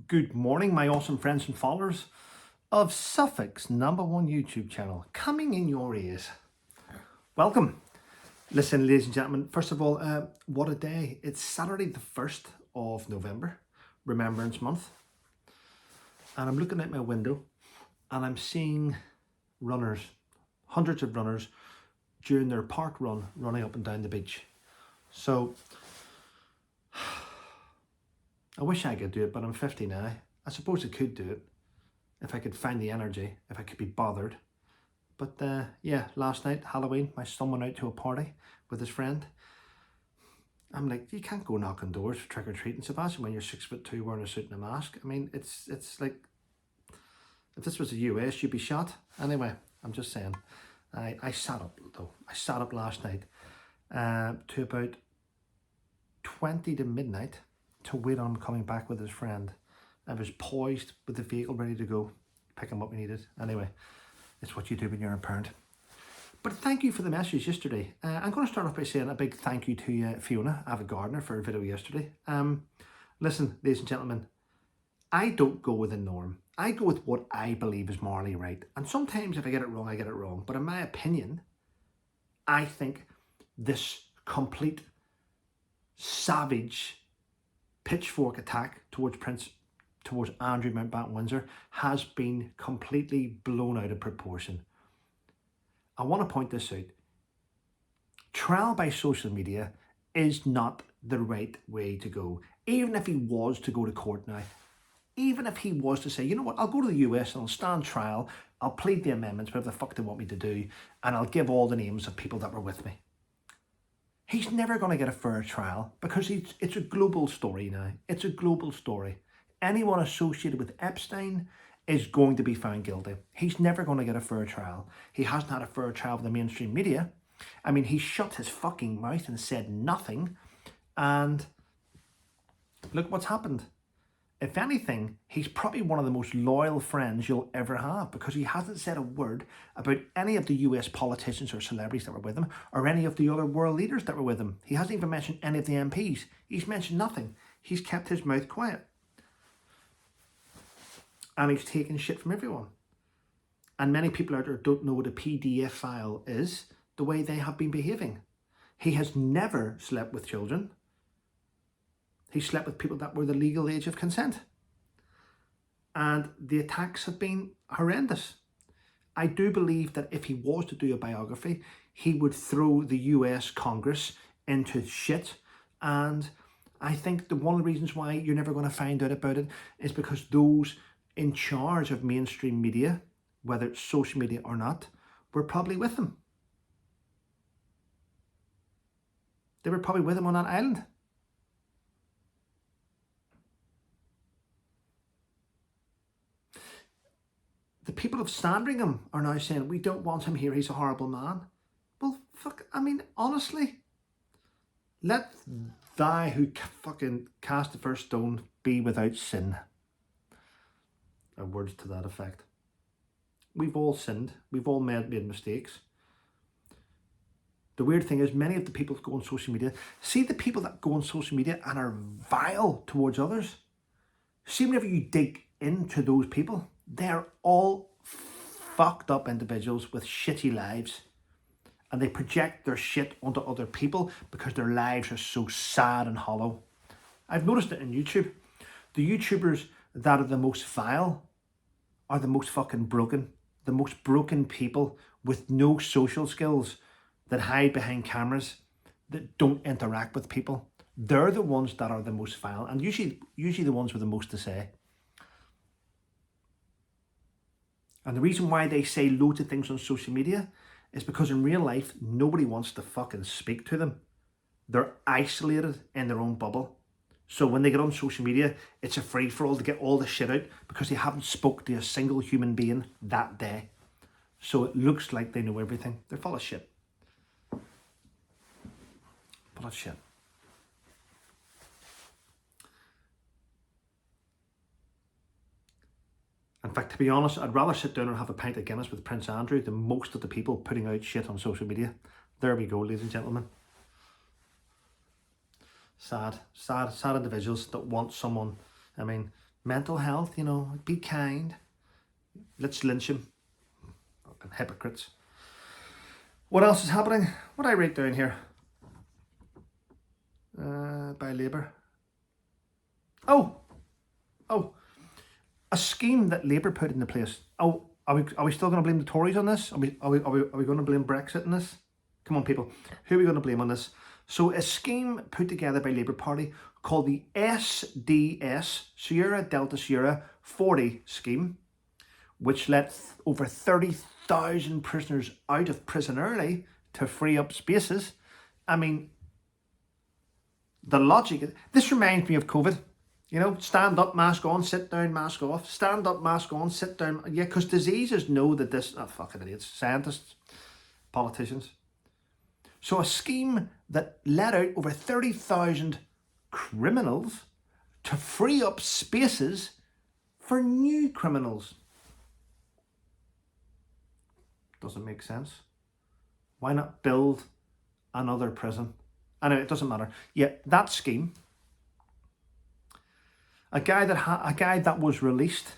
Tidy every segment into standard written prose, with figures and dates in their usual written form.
Good morning, my awesome friends and followers of Suffolk's #1 YouTube channel, coming in your ears. Welcome. Listen, ladies and gentlemen, first of all, what a day. It's Saturday the 1st of November, Remembrance Month. And I'm looking out my window and I'm seeing runners, hundreds of runners during their park run, running up and down the beach. So, I wish I could do it, but I'm 50 now. I suppose I could do it if I could find the energy, if I could be bothered. But yeah, last night, Halloween, my son went out to a party with his friend. I'm like, you can't go knocking doors for trick-or-treating, Sebastian, when you're 6'2", wearing a suit and a mask. I mean, it's like, if this was the US, you'd be shot. Anyway, I'm just saying. I sat up, though. I sat up last night to about 20 to midnight to wait on him coming back with his friend. I was poised with the vehicle ready to go, pick him up when needed. Anyway, it's what you do when you're a parent. But thank you for the message yesterday. I'm going to start off by saying a big thank you to Fiona, avid gardener, for her video yesterday. Listen, ladies and gentlemen, I don't go with the norm. I go with what I believe is morally right. And sometimes if I get it wrong, I get it wrong. But in my opinion, I think this complete savage pitchfork attack towards Andrew Mountbatten Windsor has been completely blown out of proportion. I want to point this out. Trial by social media is not the right way to go. Even if he was to go to court now, even if he was to say, you know what, I'll go to the US and I'll stand trial, I'll plead the amendments, whatever the fuck they want me to do, and I'll give all the names of people that were with me. He's never going to get a fair trial because it's a global story now. It's a global story. Anyone associated with Epstein is going to be found guilty. He's never going to get a fair trial. He hasn't had a fair trial with the mainstream media. I mean, he shut his fucking mouth and said nothing. And look what's happened. If anything, he's probably one of the most loyal friends you'll ever have because he hasn't said a word about any of the US politicians or celebrities that were with him or any of the other world leaders that were with him. He hasn't even mentioned any of the MPs. He's mentioned nothing. He's kept his mouth quiet. And he's taken shit from everyone. And many people out there don't know what a PDF file is, the way they have been behaving. He has never slept with children. He slept with people that were the legal age of consent. And the attacks have been horrendous. I do believe that if he was to do a biography, he would throw the US Congress into shit. And I think one of the reasons why you're never going to find out about it is because those in charge of mainstream media, whether it's social media or not, were probably with him. They were probably with him on that island. The people of Sandringham are now saying, we don't want him here, he's a horrible man. Well, fuck, I mean, honestly, let thou who fucking cast the first stone be without sin. Or words to that effect. We've all sinned. We've all made mistakes. The weird thing is, many of the people that go on social media, see the people that go on social media and are vile towards others. See, whenever you dig into those people, they're all fucked up individuals with shitty lives. And they project their shit onto other people because their lives are so sad and hollow. I've noticed it in YouTube. The YouTubers that are the most vile are the most fucking broken. The most broken people with no social skills that hide behind cameras, that don't interact with people. They're the ones that are the most vile, and usually the ones with the most to say. And the reason why they say loads of things on social media is because in real life, nobody wants to fucking speak to them. They're isolated in their own bubble. So when they get on social media, it's a free-for-all to get all the shit out because they haven't spoke to a single human being that day. So it looks like they know everything. They're full of shit. Full of shit. In fact, to be honest, I'd rather sit down and have a pint of Guinness with Prince Andrew than most of the people putting out shit on social media. There we go, ladies and gentlemen. Sad individuals that want someone. I mean, Mental health, you know, be kind. Let's lynch him. Fucking hypocrites. What else is happening? What I write down here? By Labour. Oh, a scheme that Labour put into place. Oh, are we still going to blame the Tories on this? Are we going to blame Brexit on this? Come on, people. Who are we going to blame on this? So a scheme put together by Labour Party called the SDS, Sierra Delta Sierra 40 scheme, which let over 30,000 prisoners out of prison early to free up spaces. I mean, the logic, this reminds me of COVID. You know, stand up, mask on, sit down, mask off. Stand up, mask on, sit down. Yeah, because diseases know that this, oh, fucking idiots, scientists, politicians. So a scheme that let out over 30,000 criminals to free up spaces for new criminals. Doesn't make sense. Why not build another prison? Anyway, it doesn't matter. Yeah, that scheme, a guy that was released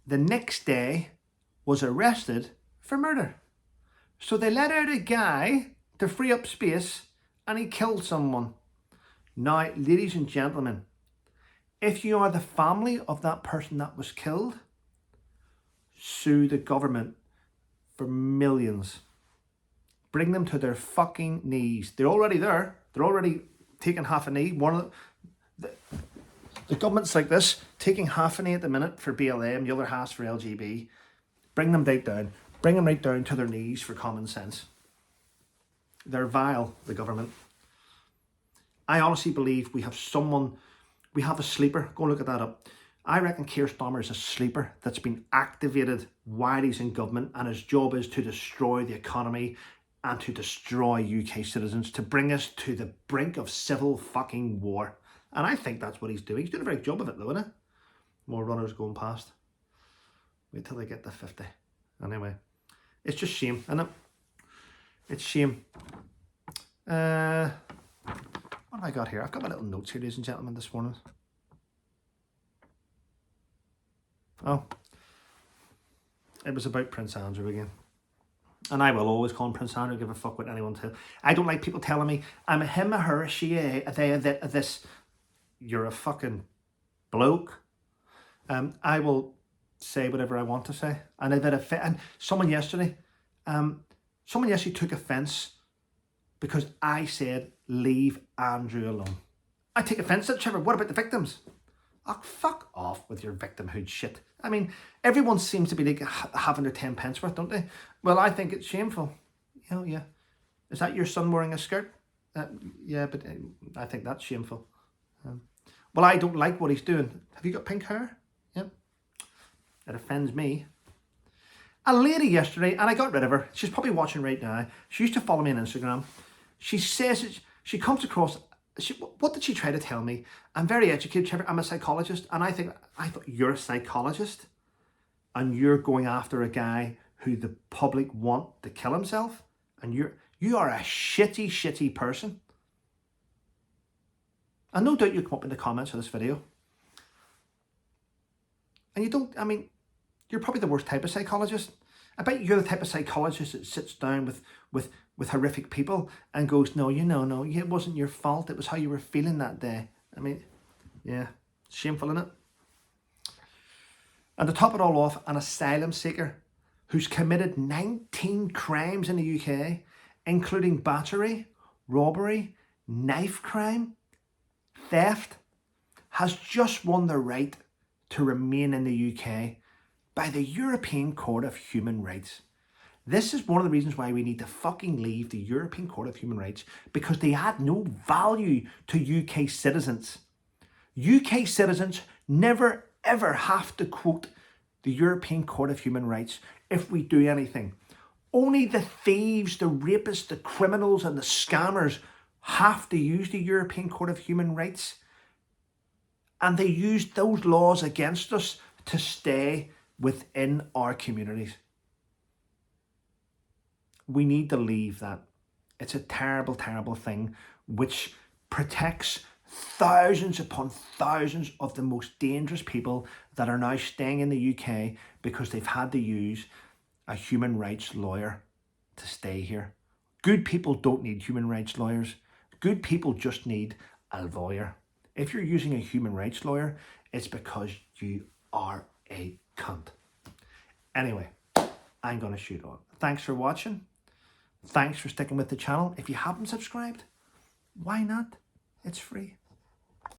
the next day was arrested for murder. So they let out a guy to free up space and he killed someone. Now, ladies and gentlemen, if you are the family of that person that was killed, sue the government for millions. Bring them to their fucking knees. They're already there. They're already taking half a knee. The government's like this, taking half a knee at the minute for BLM, the other half for LGB. Bring them right down. Bring them right down to their knees for common sense. They're vile, the government. I honestly believe we have a sleeper. Go look at that up. I reckon Keir Starmer is a sleeper that's been activated while he's in government, and his job is to destroy the economy and to destroy UK citizens, to bring us to the brink of civil fucking war. And I think that's what he's doing. He's doing a very good job of it though, isn't it? More runners going past. Wait till they get to 50. Anyway, it's just shame, isn't it? It's shame. What have I got here? I've got my little notes here, ladies and gentlemen, this morning. Oh, it was about Prince Andrew again. And I will always call him Prince Andrew, give a fuck what anyone tells. I don't like people telling me I'm a him, a her, a she, a they, a this. You're a fucking bloke. I will say whatever I want to say. And and someone yesterday took offence because I said leave Andrew alone. I take offence at Trevor. What about the victims? Oh, fuck off with your victimhood shit. I mean, everyone seems to be like having their 10 pence worth, don't they? Well, I think it's shameful. Oh, yeah. Is that your son wearing a skirt? Yeah, but I think that's shameful. Well, I don't like what he's doing. Have you got pink hair? Yep. It offends me. A lady yesterday, and I got rid of her. She's probably watching right now. She used to follow me on Instagram. She says, she comes across, what did she try to tell me? I'm very educated, Trevor. I'm a psychologist. And I thought you're a psychologist and you're going after a guy who the public want to kill himself. And you are a shitty person. And no doubt you come up in the comments of this video. And you're probably the worst type of psychologist. I bet you're the type of psychologist that sits down with horrific people and goes, no, it wasn't your fault. It was how you were feeling that day. I mean, yeah, shameful, isn't it? And to top it all off, an asylum seeker who's committed 19 crimes in the UK, including battery, robbery, knife crime, theft, has just won the right to remain in the UK by the European Court of Human Rights. This is one of the reasons why we need to fucking leave the European Court of Human Rights, because they add no value to UK citizens. UK citizens never ever have to quote the European Court of Human Rights if we do anything. Only the thieves, the rapists, the criminals and the scammers have to use the European Court of Human Rights. And they use those laws against us to stay within our communities. We need to leave that. It's a terrible, terrible thing which protects thousands upon thousands of the most dangerous people that are now staying in the UK because they've had to use a human rights lawyer to stay here. Good people don't need human rights lawyers. Good people just need a lawyer. If you're using a human rights lawyer, it's because you are a cunt. Anyway, I'm going to shoot on. Thanks for watching. Thanks for sticking with the channel. If you haven't subscribed, why not? It's free.